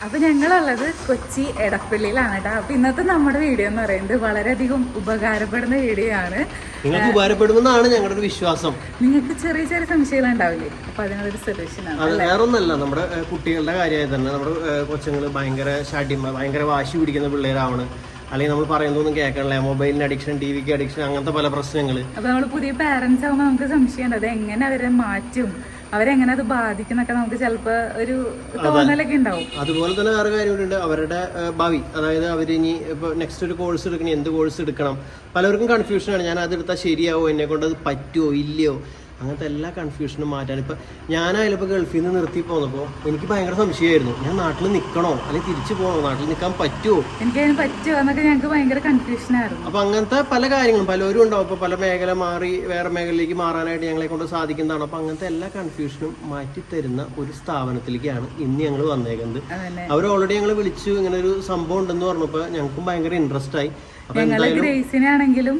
അപ്പൊ ഞങ്ങളുള്ളത് കൊച്ചി എടപ്പള്ളിയിലാണ് കേട്ടോ. അപ്പൊ ഇന്നത്തെ നമ്മുടെ വീഡിയോ എന്ന് പറയുന്നത് വളരെയധികം ഉപകാരപ്പെടുന്ന വീഡിയോ ആണ്. നിങ്ങൾക്ക് ഉപകാരപ്പെടുമെന്നാണ് ഞങ്ങളുടെ ഒരു വിശ്വാസം. നിങ്ങൾക്ക് ചെറിയ ചെറിയ സംശയങ്ങൾ ഉണ്ടാവില്ലേ, അപ്പൊ അതിനൊരു സൊല്യൂഷൻ ആണ്. അത് വേറൊന്നല്ല, നമ്മുടെ കുട്ടികളുടെ കാര്യമായി തന്നെ നമ്മുടെ കൊച്ചുങ്ങൾ ഭയങ്കര ഭയങ്കര വാശി പിടിക്കുന്ന പിള്ളേരാവണം, അല്ലെങ്കിൽ നമ്മൾ പറയുന്നതൊന്നും കേൾക്കണില്ല, മൊബൈലിന് അഡിക്ഷൻ, ടി വിക്ക് അഡിക്ഷൻ, അങ്ങനത്തെ പല പ്രശ്നങ്ങൾ. അപ്പൊ നമ്മൾ പുതിയ പാരന്റ്സ് ആകുമ്പോൾ നമുക്ക് സംശയമുണ്ട് അത് എങ്ങനെ അവരെ മാറ്റും, അവരെങ്ങനെ അത് ബാധിക്കുന്നൊക്കെ നമുക്ക് ചിലപ്പോൾ ഒരു തോന്നലൊക്കെ ഉണ്ടാവും. അതുപോലെ തന്നെ വേറെ കാര്യമുണ്ട്, അവരുടെ ഭാവി, അതായത് അവരിനി ഇപ്പോൾ നെക്സ്റ്റ് ഒരു കോഴ്സ് എടുക്കണം, എന്ത് കോഴ്സ് എടുക്കണം, പലർക്കും കൺഫ്യൂഷനാണ്. ഞാൻ അതെടുത്താൽ ശരിയാവോ, എന്നെ കൊണ്ട് അത് പറ്റുമോ ഇല്ലയോ, അങ്ങനത്തെ എല്ലാ കൺഫ്യൂഷനും മാറ്റാൻ. ഇപ്പം ഞാനായാലും ഇപ്പോൾ ഗൾഫിൽ നിന്ന് നിർത്തി പോന്നപ്പോൾ എനിക്ക് ഭയങ്കര സംശയമായിരുന്നു, ഞാൻ നാട്ടിൽ നിൽക്കണോ അല്ലെങ്കിൽ തിരിച്ചു പോകണോ, നാട്ടിൽ നിൽക്കാൻ പറ്റുമോ, എനിക്കതിന് പറ്റുമോ എന്നൊക്കെ ഞങ്ങൾക്ക് ഭയങ്കര കൺഫ്യൂഷനായിരുന്നു. അപ്പം അങ്ങനത്തെ പല കാര്യങ്ങളും പലരും ഉണ്ടാവും. ഇപ്പോൾ പല മേഖല മാറി വേറെ മേഖലയിലേക്ക് മാറാനായിട്ട് ഞങ്ങളെ കൊണ്ട് സാധിക്കുന്നതാണ്. അപ്പം അങ്ങനത്തെ എല്ലാ കൺഫ്യൂഷനും മാറ്റി തരുന്ന ഒരു സ്ഥാപനത്തിലേക്കാണ് ഇന്ന് ഞങ്ങൾ വന്നേക്കുന്നത്. അവർ ഓൾറെഡി ഞങ്ങൾ വിളിച്ചു, ഇങ്ങനെ ഒരു സംഭവം ഉണ്ടെന്ന് പറഞ്ഞപ്പോൾ ഞങ്ങൾക്കും ഭയങ്കര ഇൻട്രസ്റ്റ് ആയി. അപ്പം എന്തായാലും ഗ്രേസിനാണെങ്കിലും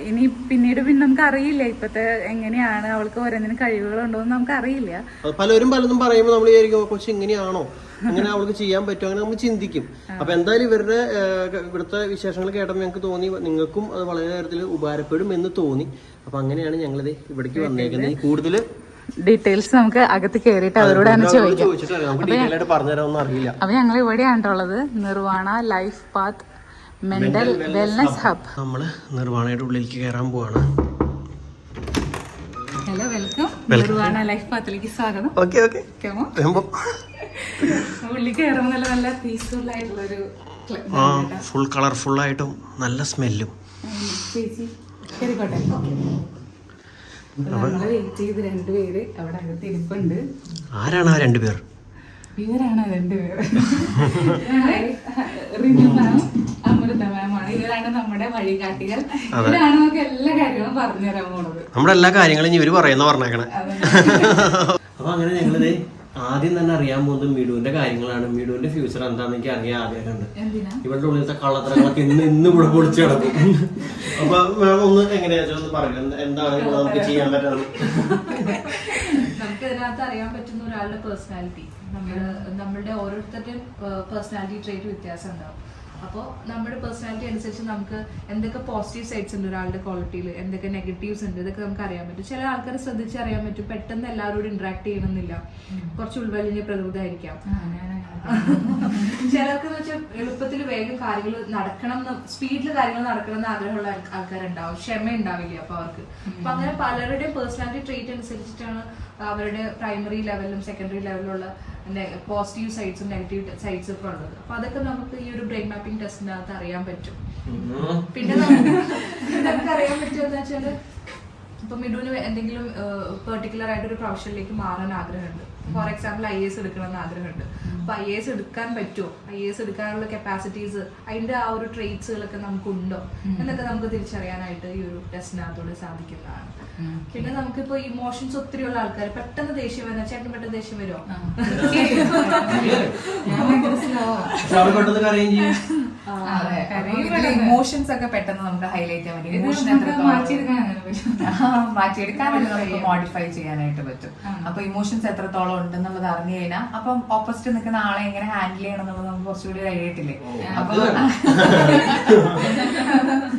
ഇനി പിന്നീട് പിന്നെ നമുക്ക് അറിയില്ല ഇപ്പത്തെ എങ്ങനെയാണ്, അവൾക്ക് ഓരോന്നിനും കഴിവുകളുണ്ടോ എന്ന് നമുക്ക് അറിയില്ല. പലരും പലതും പറയുമ്പോൾ നമ്മൾ വിചാരിക്കും കൊച്ചു ഇങ്ങനെയാണോ, അങ്ങനെ അവൾക്ക് ചെയ്യാൻ പറ്റുമോ, അങ്ങനെ നമ്മൾ ചിന്തിക്കും. അപ്പൊ എന്തായാലും ഇവിടുത്തെ വിശേഷങ്ങൾ കേട്ടപ്പോൾ ഞങ്ങൾക്ക് തോന്നി നിങ്ങൾക്കും അത് വളരെ തരത്തിൽ ഉപകാരപ്പെടും എന്ന് തോന്നി. അപ്പൊ അങ്ങനെയാണ് ഞങ്ങളിത് ഇവിടേക്ക് വന്നേക്കുന്നത്. കൂടുതൽ ഡീറ്റെയിൽസ് നമുക്ക് അകത്ത് കയറിയിട്ട് അവരോട് പറഞ്ഞുതരാമെന്ന് അറിയില്ല. അപ്പൊ ഞങ്ങൾ ഇവിടെയാണുള്ളത്, Nirvana life path mental wellness hub. നമ്മള് നിർവാണയുടെ ഉള്ളിലേക്ക് കയറാൻ പോവാണ്. Hello, welcome. നിർവാണ ലൈഫ് പാത്തിലേക്ക് സ്വാഗതം. ഉള്ളിൽ കയറുമ്പോൾ നല്ല നല്ല പീസ്ഫുൾ ആയിട്ടുള്ള ഒരു ഫുൾ കളർഫുൾ ആയിട്ടും നല്ല സ്മെല്ലും. ചേച്ചി കയറിക്കോട്ടെ. നമ്മളെ വെയിറ്റ് ചെയ്ത് രണ്ടുപേര് അവിടെ അകത്ത് ഇരിപ്പുണ്ട്. ആരാണ് ആ രണ്ടുപേർ? ഇവരാണ് രണ്ടുപേർ, റിനു മാം, അമൃത മാമാണ്. ഇവരാണ് നമ്മുടെ വഴികാട്ടികൾ. ഇവരാണ് നമുക്ക് എല്ലാ കാര്യങ്ങളും പറഞ്ഞുതരാൻ പോണത്. നമ്മുടെ എല്ലാ കാര്യങ്ങളും ഇവര് പറയുന്ന പറഞ്ഞേക്കണേ. അപ്പൊ അങ്ങനെ ഞങ്ങളിത് ആദ്യം തന്നെ അറിയാൻ പോകുന്നത് മിടുവിന്റെ കാര്യങ്ങളാണ്. മിടുവിന്റെ ഫ്യൂച്ചർ എന്താണെന്ന് എനിക്ക് അറിയാൻ ആഗ്രഹമുണ്ട്. ഇവരുടെ ഉള്ളിലത്തെ കള്ളത്തരങ്ങളൊക്കെ ഇന്ന് ഇവിടെ പൊളിച്ചു കിടക്കും. അപ്പൊ മാം ഒന്ന് എങ്ങനെയാ ഒന്ന് പറയുന്നത്, എന്താണ് ഇവിടെ നമുക്ക് ചെയ്യാൻ പറ്റുന്നത്? നമുക്ക് ഇതിനകത്ത് അറിയാൻ പറ്റുന്ന ഒരാളുടെ പേഴ്സണാലിറ്റി, നമ്മളുടെ ഓരോരുത്തരുടെയും പേഴ്സണാലിറ്റി ട്രേറ്റ് വ്യത്യാസം ഉണ്ടാവും. അപ്പോൾ നമ്മുടെ പേഴ്സണാലിറ്റി അനുസരിച്ച് നമുക്ക് എന്തൊക്കെ പോസിറ്റീവ് സൈഡ്സ് ഉണ്ട് ഒരാളുടെ ക്വാളിറ്റിയിൽ, എന്തൊക്കെ നെഗറ്റീവ്സ് ഉണ്ട്, ഇതൊക്കെ നമുക്ക് അറിയാൻ പറ്റും. ചില ആൾക്കാരെ ശ്രദ്ധിച്ച് അറിയാൻ പറ്റും, പെട്ടെന്ന് എല്ലാവരോടും ഇന്ററാക്ട് ചെയ്യണമെന്നില്ല, കുറച്ച് ഉൾവലിഞ്ഞ പ്രകൃതി ആയിരിക്കാം. ചിലർക്ക് വെച്ചാൽ എളുപ്പത്തിൽ വേഗം കാര്യങ്ങൾ നടക്കണം, സ്പീഡിൽ കാര്യങ്ങൾ നടക്കണം എന്ന് ആഗ്രഹമുള്ള ആൾക്കാരുണ്ടാവും, ക്ഷമ ഉണ്ടാവില്ല അപ്പൊ അവർക്ക്. അപ്പൊ അങ്ങനെ പലരുടെയും പേഴ്സണാലിറ്റി ട്രേറ്റ് അനുസരിച്ചിട്ടാണ് അവരുടെ പ്രൈമറി ലെവലിലും സെക്കൻഡറി ലെവലിലുള്ള പോസിറ്റീവ് സൈഡ്സും നെഗറ്റീവ് സൈഡ്സും ഒക്കെ ഉള്ളത്. അപ്പൊ അതൊക്കെ നമുക്ക് ഈ ഒരു ബ്രെയിൻ മാപ്പിംഗ് ടെസ്റ്റിനകത്ത് അറിയാൻ പറ്റും. പിന്നെ നമുക്ക് അറിയാൻ പറ്റുമെന്ന് വെച്ചാല് ഇപ്പൊ മിഡുവിന് എന്തെങ്കിലും പെർട്ടിക്കുലർ ആയിട്ട് ഒരു പ്രൊഫഷനിലേക്ക് മാറാൻ ആഗ്രഹമുണ്ട്. ഫോർ എക്സാമ്പിൾ IAS എടുക്കണമെന്ന് ആഗ്രഹമുണ്ട്. അപ്പൊ IAS എടുക്കാൻ പറ്റുമോ, IAS എടുക്കാനുള്ള കപ്പാസിറ്റീസ്, അതിന്റെ ആ ഒരു ട്രേറ്റ്സുകളൊക്കെ നമുക്കുണ്ടോ എന്നൊക്കെ നമുക്ക് തിരിച്ചറിയാനായിട്ട് ഈ ഒരു ടെസ്റ്റിനകത്തോട് സാധിക്കുന്നതാണ്. പിന്നെ നമുക്കിപ്പോ ഇമോഷൻസ് ഒത്തിരി ഉള്ള ആൾക്കാർ, പെട്ടെന്ന് ദേഷ്യം വരുന്ന, ചേട്ടൻ പെട്ടെന്ന് ദേഷ്യം വരുമോ? ഇമോഷൻസ് ഒക്കെ പെട്ടെന്ന് നമുക്ക് ഹൈലൈറ്റ് ചെയ്യാൻ പറ്റും. മാറ്റിയെടുക്കാനായിട്ട് നമുക്ക് മോഡിഫൈ ചെയ്യാനായിട്ട് പറ്റും. അപ്പൊ ഇമോഷൻസ് എത്രത്തോളം ഉണ്ടെന്നുള്ളത് അറിഞ്ഞു കഴിഞ്ഞാൽ അപ്പം ഓപ്പോസിറ്റ് നിൽക്കുന്ന ആളെ എങ്ങനെ ഹാൻഡിൽ ചെയ്യണം എന്നുള്ളത് നമുക്ക് കുറച്ചുകൂടി കഴിയട്ടില്ലേ. അപ്പൊ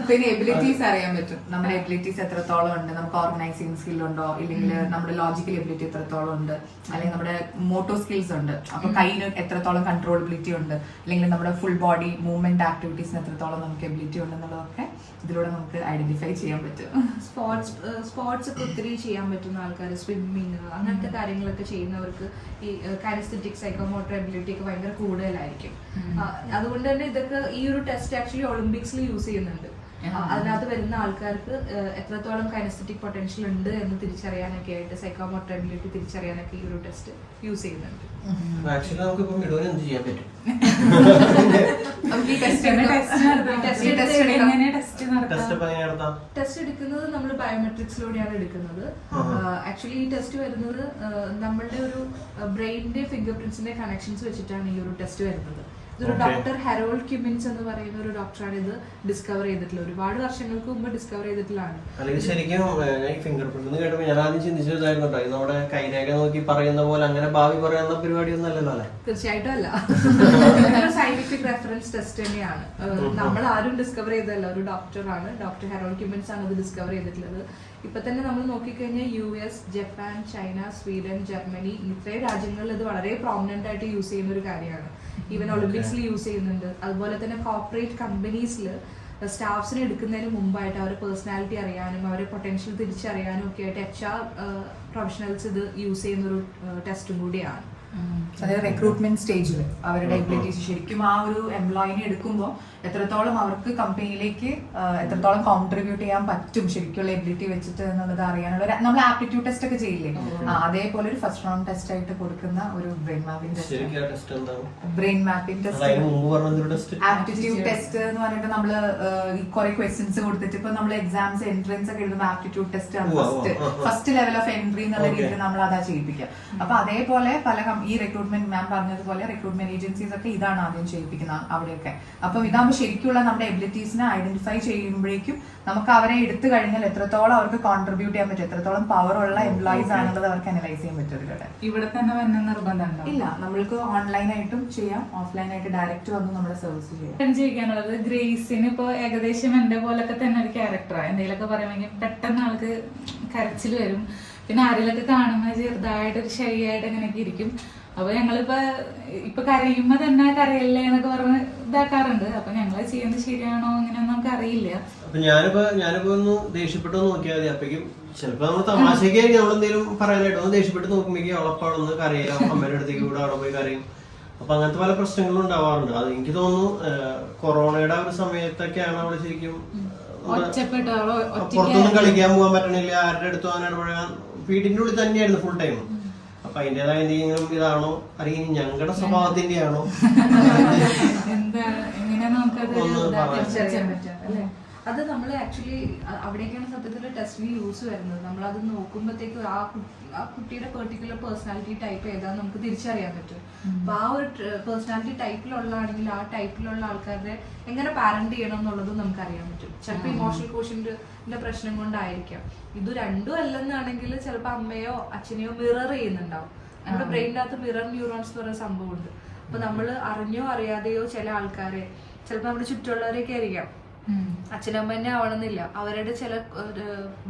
പിന്നെ എബിലിറ്റീസ് അറിയാൻ പറ്റും, നമ്മുടെ എബിലിറ്റീസ് എത്രത്തോളം ഉണ്ട്, നമുക്ക് ഓർഗനൈസിങ് സ്കിൽ ഉണ്ടോ, ഇല്ലെങ്കിൽ നമ്മുടെ ലോജിക്കൽ എബിലിറ്റി എത്രത്തോളം ഉണ്ട്, അല്ലെങ്കിൽ നമ്മുടെ മോട്ടോ സ്കിൽസ് ഉണ്ട്, അപ്പൊ കയ്യിൽ എത്രത്തോളം കൺട്രോളബിലിറ്റി ഉണ്ട്, അല്ലെങ്കിൽ നമ്മുടെ ഫുൾ ബോഡി മൂവ്മെന്റ് ആക്ടിവിറ്റീസിന് എത്രത്തോളം നമുക്ക് എബിലിറ്റി ഉണ്ടെന്നുള്ളതൊക്കെ ഇതിലൂടെ നമുക്ക് ഐഡന്റിഫൈ ചെയ്യാൻ പറ്റും. സ്പോർട്സ് ഒക്കെ ഒത്തിരി ചെയ്യാൻ പറ്റുന്ന ആൾക്കാർ, സ്വിമ്മിങ് അങ്ങനത്തെ കാര്യങ്ങളൊക്കെ ചെയ്യുന്നവർക്ക് ഈ കൈനസ്തെറ്റിക് സൈക്കോമോട്ടർ എബിലിറ്റി ഒക്കെ ഭയങ്കര കൂടുതലായിരിക്കും. അതുകൊണ്ട് തന്നെ ഇതൊക്കെ ഈ ഒരു ടെസ്റ്റ് ആക്ച്വലി ഒളിമ്പിക്സിൽ യൂസ് ചെയ്യുന്നുണ്ട്. അതിനകത്ത് വരുന്ന ആൾക്കാർക്ക് എത്രത്തോളം കൈനസ്തെറ്റിക് പൊട്ടൻഷ്യൽ ഉണ്ട് എന്ന് തിരിച്ചറിയാനൊക്കെ ആയിട്ട്, സൈക്കോമോട്ടർ എബിലിറ്റി തിരിച്ചറിയാനൊക്കെ ഈ ഒരു ടെസ്റ്റ് യൂസ് ചെയ്യുന്നുണ്ട്. ടെസ്റ്റ് എടുക്കുന്നത് നമ്മൾ ബയോമെട്രിക്സിലൂടെയാണ് എടുക്കുന്നത്. ആക്ച്വലി ഈ ടെസ്റ്റ് വരുന്നത് നമ്മളുടെ ഒരു ബ്രെയിനിന്റെ ഫിംഗർ പ്രിന്റ്സിന്റെ കണക്ഷൻസ് വെച്ചിട്ടാണ് ഈ ഒരു ടെസ്റ്റ് വരുന്നത്. ഇതൊരു ഡോക്ടർ ഹെറോൾഡ് കിമിൻസ് എന്ന് പറയുന്ന ഒരു ഡോക്ടറാണ് ഇത് ഡിസ്കവർ ചെയ്തിട്ടുള്ളത്. ഒരുപാട് വർഷങ്ങൾക്ക് മുമ്പ് ഡിസ്കവർ ചെയ്തിട്ടുള്ളതാണ്. അല്ലെങ്കിൽ ശരിക്കും ഫിംഗർ പ്രിന്റ് കേട്ടപ്പോൾ ഞാൻ ആദ്യം ചിന്തിച്ചതായിരുന്നു, നമ്മുടെ കൈരേഖ നോക്കി പറയുന്ന പോലെ അങ്ങനെ ഭാവി പറയുന്ന പരിപാടി പരിപാടിയൊന്നും അല്ലല്ലോ അല്ലേ? തീർച്ചയായിട്ടും അല്ല. സയന്റിഫിക് റെഫറൻസ് ടെസ്റ്റ് തന്നെയാണ്. നമ്മൾ ആരും ഡിസ്കവർ ചെയ്തതല്ല, ഒരു ഡോക്ടറാണ്, ഡോക്ടർ ഹെറോൾഡ് ക്യൂമൻസ് ആണ് ഇത് ഡിസ്കവർ ചെയ്തിട്ടുള്ളത്. ഇപ്പൊ തന്നെ നമ്മൾ നോക്കിക്കഴിഞ്ഞാൽ US, Japan, China, Sweden, Germany ഇത്രയും രാജ്യങ്ങളിൽ ഇത് വളരെ പ്രോമിനന്റ് ആയിട്ട് യൂസ് ചെയ്യുന്ന ഒരു കാര്യമാണ്. ഈവൻ ഒളിമ്പിക്സിൽ യൂസ് ചെയ്യുന്നുണ്ട്. അതുപോലെ തന്നെ കോർപ്പറേറ്റ് കമ്പനീസിൽ സ്റ്റാഫ്സിനെ എടുക്കുന്നതിന് മുമ്പായിട്ട് അവരുടെ പേഴ്സണാലിറ്റി അറിയാനും അവരുടെ പൊട്ടൻഷ്യൽ തിരിച്ചറിയാനും ഒക്കെ ആയിട്ട് HR പ്രൊഫഷണൽസ് ഇത് യൂസ് ചെയ്യുന്നൊരു ടെസ്റ്റും കൂടിയാണ്. അതായത് റിക്രൂട്ട്മെന്റ് സ്റ്റേജിൽ അവരുടെ എബിലിറ്റീസ് ശരിക്കും ആ ഒരു എംപ്ലോയിനെ എടുക്കുമ്പോൾ എത്രത്തോളം അവർക്ക് കമ്പനിയിലേക്ക് എത്രത്തോളം കോൺട്രിബ്യൂട്ട് ചെയ്യാൻ പറ്റും ശരിക്കുള്ള എബിലിറ്റി വെച്ചിട്ട് എന്നുള്ളത് അറിയാനുള്ള നമ്മൾ ആപ്റ്റിറ്റ്യൂഡ് ടെസ്റ്റ് ഒക്കെ ചെയ്യില്ലേ, അതേപോലെ ഒരു ഫസ്റ്റ് റൗണ്ട് ടെസ്റ്റ് ആയിട്ട് കൊടുക്കുന്ന ഒരു brain mapping test. Brain mapping test, aptitude test എന്ന് പറഞ്ഞിട്ട് നമ്മള് കുറെ ക്വസ്റ്റ്യൻസ് കൊടുത്തിട്ട് ഇപ്പൊ നമ്മൾ എക്സാംസ് എൻട്രൻസ് ഒക്കെ എഴുതുമ്പോൾ ആപ്റ്റിറ്റ്യൂഡ് ടെസ്റ്റ് ആണ് ഫസ്റ്റ് ലെവൽ ഓഫ് എൻട്രി എന്നുള്ള രീതിയിൽ നമ്മൾ അതാ ചെയ്യിപ്പിക്കുക. അപ്പൊ അതേപോലെ പല ഈ റിക്രൂട്ട്മെന്റ് മാം പറഞ്ഞതുപോലെ റിക്രൂട്ട്മെന്റ് ഏജൻസീസ് ഒക്കെ ഇതാണ് ആദ്യം ചെയ്യിപ്പിക്കുന്നത് അവിടെയൊക്കെ. അപ്പം ഇതാകുമ്പോൾ ശരിക്കുള്ള നമ്മുടെ എബിലിറ്റീസിനെ ഐഡന്റിഫൈ ചെയ്യുമ്പോഴേക്കും നമുക്ക് അവരെ എടുത്തു കഴിഞ്ഞാൽ എത്രത്തോളം അവർക്ക് കോൺട്രിബ്യൂട്ട് ചെയ്യാൻ പറ്റും, എത്രത്തോളം പവർ ഉള്ള എംപ്ലോയീസ് ആണുള്ളത് അവർക്ക് അനലൈസ് ചെയ്യാൻ പറ്റും. ഇവിടെ തന്നെ വന്ന നിർബന്ധം ഇല്ല, നമ്മൾക്ക് ഓൺലൈനായിട്ടും ചെയ്യാം, ഓഫ്ലൈനായിട്ട് ഡയറക്റ്റ് വന്ന് നമ്മുടെ സർവീസ് ചെയ്യാം. ചെയ്യാനുള്ളത് ഗ്രേസിന് ഇപ്പൊ ഏകദേശം എന്റെ പോലൊക്കെ തന്നെ ഒരു ക്യാരക്ടറാണ്. എന്തെങ്കിലുമൊക്കെ പറയുമെങ്കിൽ പെട്ടെന്ന് ആൾക്ക് കരച്ചിൽ വരും. പിന്നെ ആരെങ്കിലൊക്കെ കാണുമ്പോൾ ചെറുതായിട്ടൊരു ശരിയായിട്ട് അങ്ങനെയൊക്കെ ഇരിക്കും. അപ്പൊ ഇപ്പൊ കരയുമ്പോ തന്നെ കരയല്ലേ എന്നൊക്കെ പറഞ്ഞ് ഇതാക്കാറുണ്ട്. അപ്പൊ ഞങ്ങള് ചെയ്യുന്നത് ശരിയാണോ അങ്ങനെയൊന്നും നമുക്ക് അറിയില്ല. അപ്പൊ ഞാനിപ്പോ ഒന്ന് ദേഷ്യപ്പെട്ട് നോക്കിയാൽ മതി. അപ്പേക്കും ചിലപ്പോ നമ്മൾ തമാശക്കായിരിക്കും നമ്മളെന്തെങ്കിലും പറയാനായിട്ട് ഒന്ന് ദേഷ്യപ്പെട്ട് നോക്കുമ്പോഴേക്കും അവളപ്പാടൊന്ന് കരയില്ല, അമ്മയുടെ അടുത്തേക്ക് കൂടെ അവിടെ പോയി കരയും. അപ്പൊ അങ്ങനത്തെ പല പ്രശ്നങ്ങളും ഉണ്ടാവാറുണ്ട്. അത് എനിക്ക് തോന്നുന്നു കൊറോണയുടെ ഒരു സമയത്തൊക്കെയാണ് അവള് ശരിക്കും പുറത്തൊന്നും കളിക്കാൻ പോകാൻ പറ്റണില്ല, ആരുടെ അടുത്ത് പോകാൻ ഇടപെടാൻ, വീട്ടിന്റെ ഉള്ളിൽ തന്നെയായിരുന്നു ഫുൾ ടൈം. അപ്പൊ അതിന്റേതായ എന്തെങ്കിലും ഇതാണോ അല്ലെങ്കിൽ ഞങ്ങളുടെ സ്വഭാവത്തിന്റെ ആണോ അത് നമ്മൾ ആക്ച്വലി അവിടേക്കാണ് സത്യത്തിൽ ടെസ്റ്റിന് യൂസ് വരുന്നത്. നമ്മളത് നോക്കുമ്പോഴത്തേക്ക് ആ കുട്ടിയുടെ പെർട്ടിക്കുലർ പേഴ്സണാലിറ്റി ടൈപ്പ് ഏതാന്ന് നമുക്ക് തിരിച്ചറിയാൻ പറ്റും. അപ്പൊ ആ ഒരു പേഴ്സണാലിറ്റി ടൈപ്പിലുള്ളതാണെങ്കിൽ ആ ടൈപ്പിലുള്ള ആൾക്കാരുടെ എങ്ങനെ പാരന്റ് ചെയ്യണം എന്നുള്ളതും നമുക്ക് അറിയാൻ പറ്റും. ചിലപ്പോൾ ഇമോഷണൽ കോഷ്യന്റിന്റെ പ്രശ്നം കൊണ്ടായിരിക്കാം. ഇത് രണ്ടും അല്ലെന്നാണെങ്കിൽ ചിലപ്പോൾ അമ്മയോ അച്ഛനെയോ മിറർ ചെയ്യുന്നുണ്ടാവും. നമ്മുടെ ബ്രെയിനിന്റെ അകത്ത് മിറർ ന്യൂറോൺസ് എന്ന് പറയുന്ന സംഭവമുണ്ട്. അപ്പൊ നമ്മൾ അറിഞ്ഞോ അറിയാതെയോ ചില ആൾക്കാരെ ചിലപ്പോൾ നമ്മുടെ ചുറ്റുമുള്ളവരെയൊക്കെ ആയിരിക്കാം, അച്ഛനമ്മ തന്നെ ആവണമെന്നില്ല, അവരുടെ ചില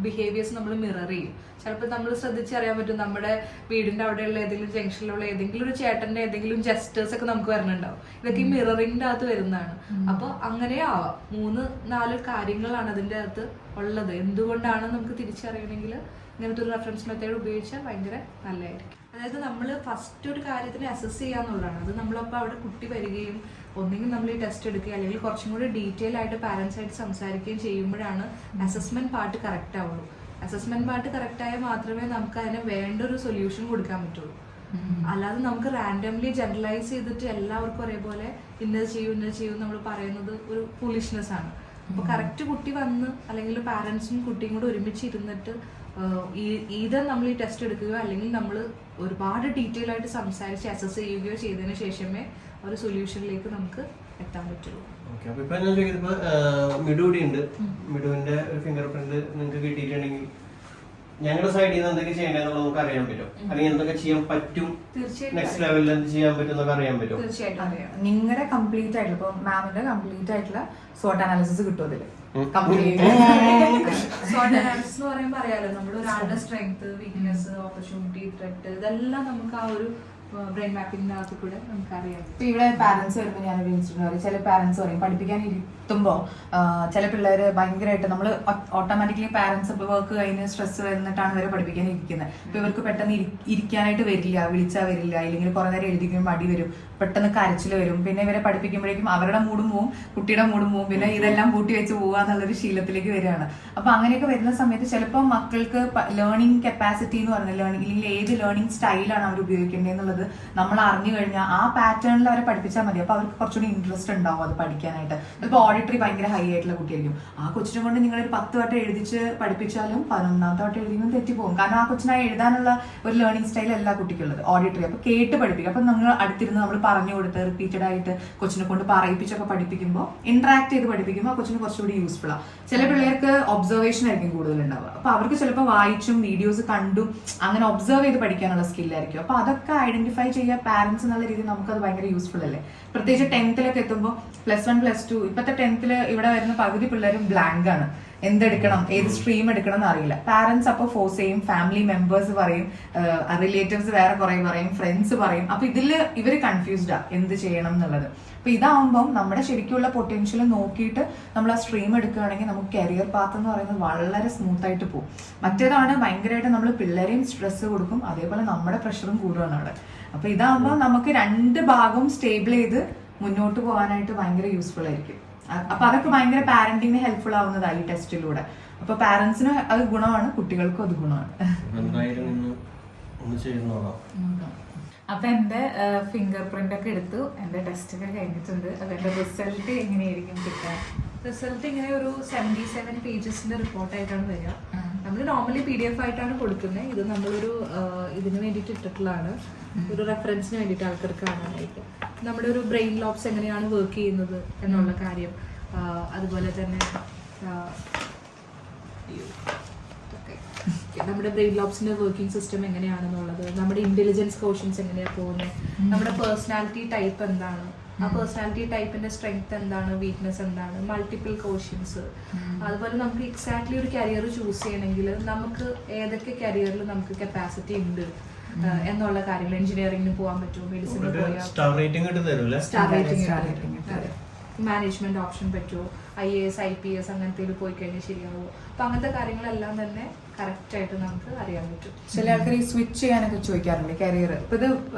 ബിഹേവിയേഴ്സ് നമ്മൾ മിറർ ചെയ്യും. ചിലപ്പോൾ നമ്മൾ ശ്രദ്ധിച്ചറിയാൻ പറ്റും നമ്മുടെ വീടിന്റെ അവിടെയുള്ള ഏതെങ്കിലും ജംഗ്ഷനിലുള്ള ഏതെങ്കിലും ഒരു ചേട്ടന്റെ ഏതെങ്കിലും ജസ്റ്റേഴ്സ് ഒക്കെ നമുക്ക് വരുന്നുണ്ടാവും. ഇതൊക്കെ ഈ മിററിന്റെ അകത്ത് വരുന്നതാണ്. അപ്പൊ അങ്ങനെ ആവാം. 3-4 കാര്യങ്ങളാണ് അതിന്റെ അകത്ത് ഉള്ളത്. എന്തുകൊണ്ടാണ് നമുക്ക് തിരിച്ചറിയണമെങ്കിൽ ഇങ്ങനത്തെ ഒരു റെഫറൻസ് മെത്തേഡ് ഉപയോഗിച്ചാൽ ഭയങ്കര നല്ലതായിരിക്കും. അതായത് നമ്മൾ ഫസ്റ്റ് ഒരു കാര്യത്തിന് അസസ് ചെയ്യാന്നുള്ളതാണ്. അത് നമ്മളപ്പോൾ അവിടെ കുട്ടി വരികയും ഒന്നെങ്കിൽ നമ്മൾ ഈ ടെസ്റ്റ് എടുക്കുക അല്ലെങ്കിൽ കുറച്ചും കൂടി ഡീറ്റെയിൽ ആയിട്ട് പാരൻസ് ആയിട്ട് സംസാരിക്കുകയും ചെയ്യുമ്പോഴാണ് അസസ്മെന്റ് പാർട്ട് കറക്റ്റ് ആവുള്ളൂ. അസസ്മെന്റ് പാർട്ട് കറക്റ്റ് ആയാൽ മാത്രമേ നമുക്ക് അതിന് വേണ്ട ഒരു സൊല്യൂഷൻ കൊടുക്കാൻ പറ്റുള്ളൂ. അല്ലാതെ നമുക്ക് റാൻഡംലി ജനറലൈസ് ചെയ്തിട്ട് എല്ലാവർക്കും ഒരേപോലെ ഇന്നത് ചെയ്യൂ നമ്മൾ പറയുന്നത് ഒരു ഫൂളിഷ്നെസ് ആണ്. അപ്പൊ കറക്റ്റ് കുട്ടി വന്ന് അല്ലെങ്കിൽ പാരന്റ്സും കുട്ടിയും കൂടെ ഒരുമിച്ച് ഇരുന്നിട്ട് ഈതർ നമ്മൾ ഈ ടെസ്റ്റ് എടുക്കുകയോ അല്ലെങ്കിൽ നമ്മൾ ഒരുപാട് ഡീറ്റെയിൽ ആയിട്ട് സംസാരിച്ച് അസസ് ചെയ്യുകയോ ചെയ്തതിന് ശേഷമേ ഒരു സൊല്യൂഷനിലേക്ക് നമുക്ക് എത്താൻ പറ്റുള്ളൂ. അപ്പൊ ഇപ്പൊ ഞാൻ ചോദിക്കുന്നത്, മിഡുവിടെ ഉണ്ട്, മിഡുവിന്റെ ഒരു ഫിംഗർ പ്രിന്റ് നിങ്ങൾക്ക് കിട്ടിയിട്ടുണ്ടെങ്കിൽ ഞങ്ങളുടെ സൈഡിൽ നിന്ന് എന്തൊക്കെ ചെയ്യേണ്ടതെന്നുള്ളത് നമുക്ക് അറിയാൻ പറ്റും, അല്ലെങ്കിൽ എന്തൊക്കെ ചെയ്യാൻ പറ്റും, നെക്സ്റ്റ് ലെവലിൽ എന്ത് ചെയ്യാൻ പറ്റും എന്നൊക്കെ അറിയാൻ പറ്റും. തീർച്ചയായിട്ടും നിങ്ങളുടെ കംപ്ലീറ്റ് ആയിട്ടുള്ള ഇപ്പൊ മാമിന്റെ കംപ്ലീറ്റ് ആയിട്ടുള്ള SWOT അനാലിസിസ് കിട്ടും അതില്. SWOT അനാലിസിസ് എന്ന് പറയുമ്പോൾ അറിയാലോ, നമ്മുടെ ഒരാളുടെ സ്ട്രെങ്ത്, വീക്ക്നെസ്, ഓപ്പർച്യൂണിറ്റി, ത്രെറ്റ്, ഇതെല്ലാം നമുക്ക് ആ ഒരു ബ്രെയിൻ മാപ്പിംഗിനകത്ത് കൂടെ നമുക്ക് അറിയാം. ഇപ്പൊ ഇവിടെ പാരന്റ്സ് വരുമ്പോൾ ഞാനൊരു ഇൻസിഡന്റ് പറയും. ചില പാരന്റ്സ് പറയും പഠിപ്പിക്കാൻ ഇരുത്തുമ്പോ ചില പിള്ളേര് ഭയങ്കരമായിട്ട് നമ്മൾ ഓട്ടോമാറ്റിക്കലി പാരന്റ്സ് വർക്ക് കഴിഞ്ഞ് സ്ട്രെസ് വന്നിട്ടാണ് ഇവരെ പഠിപ്പിക്കാൻ ഇരിക്കുന്നത്. ഇപ്പൊ ഇവർക്ക് പെട്ടെന്ന് ഇരിക്കാനായിട്ട് വരില്ല, വിളിച്ചാൽ വരില്ല, ഇല്ലെങ്കിൽ കുറെ നേരം എഴുതിക്കുമ്പോൾ മടി വരും, പെട്ടെന്ന് കരച്ചിൽ വരും. പിന്നെ ഇവരെ പഠിപ്പിക്കുമ്പോഴേക്കും അവരുടെ മൂടും പോവും, കുട്ടിയുടെ മൂടും പോവും, പിന്നെ ഇതെല്ലാം കൂട്ടി വെച്ച് പോവുക എന്നുള്ളൊരു ശീലത്തിലേക്ക് വരികയാണ്. അപ്പൊ അങ്ങനെയൊക്കെ വരുന്ന സമയത്ത് ചിലപ്പോൾ മക്കൾക്ക് ലേണിംഗ് കപ്പാസിറ്റി എന്ന് പറഞ്ഞ ഇല്ലെങ്കിൽ ഏത് ലേണിംഗ് സ്റ്റൈലാണ് അവർ ഉപയോഗിക്കേണ്ടത് എന്നുള്ളത് നമ്മൾ അറിഞ്ഞു കഴിഞ്ഞാൽ ആ പാറ്റേണിൽ അവരെ പഠിപ്പിച്ചാൽ മതി. അപ്പൊ അവർക്ക് കുറച്ചുകൂടി ഇൻട്രസ്റ്റ് ഉണ്ടാവും അത് പഠിക്കാനായിട്ട്. ചിലപ്പോൾ ഓഡിറ്ററി ഭയങ്കര ഹൈ ആയിട്ടുള്ള കുട്ടിയായിരിക്കും. ആ കൊച്ചിനെ കൊണ്ട് നിങ്ങളൊരു 10 വട്ടം എഴുതിച്ച് പഠിപ്പിച്ചാലും 11ാമത്തെ വട്ടം എഴുതിയും തെറ്റിപ്പോകും. കാരണം ആ കൊച്ചിനായി എഴുതാനുള്ള ഒരു ലേണിംഗ് സ്റ്റൈൽ എല്ലാ കുട്ടിക്കുള്ളത് ഓഡിറ്ററി. അപ്പൊ കേട്ട് പഠിപ്പിക്കും. അപ്പൊ നിങ്ങൾ അടുത്തിരുന്ന് നമ്മൾ പറഞ്ഞു കൊടുത്ത് റിപ്പീറ്റഡ് ആയിട്ട് കൊച്ചിനെ കൊണ്ട് പറയിപ്പിച്ചൊക്കെ പഠിപ്പിക്കുമ്പോൾ ഇന്ററാക്ട് ചെയ്ത് പഠിപ്പിക്കുമ്പോൾ ആ കൊച്ചിന് കുറച്ചുകൂടി യൂസ്ഫുൾ ആണ്. ചില പിള്ളേർക്ക് ഒബ്സർവേഷൻ ആയിരിക്കും കൂടുതൽ ഉണ്ടാവുക. അപ്പൊ അവർക്ക് ചിലപ്പോൾ വായിച്ചും വീഡിയോസ് കണ്ടും അങ്ങനെ ഒബ്സർവ് ചെയ്ത് പഠിക്കാനുള്ള സ്കില്ലായിരിക്കും. അപ്പൊ അതൊക്കെ ഐഡന്റിഫൈ ഐഡന്റിഫൈ ചെയ്യുക പാരന്റ്സ് എന്നുള്ള രീതിയിൽ നമുക്കത് ഭയങ്കര യൂസ്ഫുൾ അല്ലേ. പ്രത്യേകിച്ച് 10th എത്തുമ്പോൾ +1 +2 ഇപ്പോഴത്തെ 10th ഇവിടെ വരുന്ന പകുതി പിള്ളേരും ബ്ലാങ്ക് ആണ്. എന്തെടുക്കണം, ഏത് സ്ട്രീം എടുക്കണം എന്ന് അറിയില്ല. പാരന്റ്സ് അപ്പോൾ ഫോഴ്സ് ചെയ്യും, ഫാമിലി മെമ്പേഴ്സ് പറയും, റിലേറ്റീവ്സ് വേറെ കുറെ പറയും, ഫ്രണ്ട്സ് പറയും. അപ്പൊ ഇതില് ഇവര് കൺഫ്യൂസ്ഡാ എന്ത് ചെയ്യണം എന്നുള്ളത്. അപ്പൊ ഇതാവുമ്പം നമ്മുടെ ശരിക്കുള്ള പൊട്ടൻഷ്യൽ നോക്കിയിട്ട് നമ്മൾ ആ സ്ട്രീം എടുക്കുകയാണെങ്കിൽ നമുക്ക് കരിയർ പാത്ത് എന്ന് പറയുന്നത് വളരെ സ്മൂത്ത് ആയിട്ട് പോകും. മറ്റേതാണ് ഭയങ്കരമായിട്ട് നമ്മൾ പിള്ളേരെയും സ്ട്രെസ് കൊടുക്കും, അതേപോലെ നമ്മുടെ പ്രഷറും കൂടുകയാണ് അവിടെ. അപ്പൊ ഇതാകുമ്പോൾ നമുക്ക് 2 ഭാഗവും സ്റ്റേബിൾ ചെയ്ത് മുന്നോട്ട് പോകാനായിട്ട് ഭയങ്കര യൂസ്ഫുൾ ആയിരിക്കും. അപ്പൊ അതൊക്കെ ഭയങ്കര പാരന്റിങ്ങിന് ഹെൽപ്ഫുൾ ആവുന്നതാണ് ഈ ടെസ്റ്റിലൂടെ. അപ്പൊ പാരന്റ്സിന് അത് ഗുണമാണ്, കുട്ടികൾക്കും അത് ഗുണമാണ്. അപ്പൊ എന്റെ ഫിംഗർ പ്രിന്റ് ഒക്കെ എടുത്തു, എന്റെ ടെസ്റ്റ് ഒക്കെ കഴിഞ്ഞിട്ടുണ്ട്. അപ്പൊ എന്റെ റിസൾട്ട് എങ്ങനെയായിരിക്കും കിട്ടാൻ? റിസൾട്ട് ഇങ്ങനെ ഒരു 77 പേജസിന്റെ റിപ്പോർട്ടായിട്ടാണ് വരിക. നമ്മൾ നോർമലി PDF ആയിട്ടാണ് കൊടുക്കുന്നത്. ഇത് നമ്മളൊരു ഇതിന് വേണ്ടിയിട്ട് ഇട്ടിട്ടുള്ളതാണ്, ഒരു റെഫറൻസിന് വേണ്ടിയിട്ട് ആൾക്കാർക്ക് കാണാനായിട്ട്. നമ്മുടെ ഒരു ബ്രെയിൻ ലോബ്സ് എങ്ങനെയാണ് വർക്ക് ചെയ്യുന്നത് എന്നുള്ള കാര്യം, അതുപോലെ തന്നെ നമ്മുടെ ബ്രെയിൻ ലോബ്സിന്റെ വർക്കിംഗ് സിസ്റ്റം എങ്ങനെയാണെന്നുള്ളത്, നമ്മുടെ ഇന്റലിജൻസ് കോഷ്യൻസ് എങ്ങനെയാണ് പോകുന്നത്, നമ്മുടെ പേഴ്സണാലിറ്റി ടൈപ്പ് എന്താണ്, ആ പേഴ്സണാലിറ്റി ടൈപ്പിന്റെ സ്ട്രെങ്ത് എന്താണ്, വീക്ക്നെസ് എന്താണ്, മൾട്ടിപ്പിൾ കോഷ്യൻസ്. അതുപോലെ നമുക്ക് എക്സാക്ട്ലി ഒരു കരിയർ ചൂസ് ചെയ്യണമെങ്കിൽ നമുക്ക് ഏതൊക്കെ കരിയറിൽ നമുക്ക് കപ്പാസിറ്റി ഉണ്ട് എന്നുള്ള കാര്യങ്ങൾ, എഞ്ചിനീയറിംഗിന് പോകാൻ പറ്റുമോ, മെഡിസിന് പോയാൽ സ്റ്റാർ റേറ്റിംഗ്, മാനേജ്മെന്റ് ഓപ്ഷൻ പറ്റുമോ, IAS IPS അങ്ങനത്തെ പോയി കഴിഞ്ഞാൽ ശരിയാവുമോ. അപ്പൊ അങ്ങനത്തെ കാര്യങ്ങളെല്ലാം തന്നെ കറക്റ്റ് ആയിട്ട് നമുക്ക് അറിയാൻ പറ്റും. ചില ആൾക്കാർ ഈ സ്വിച്ച് ചെയ്യാനൊക്കെ ചോദിക്കാറുണ്ട് കരിയർ. ഇപ്പൊ ഇത്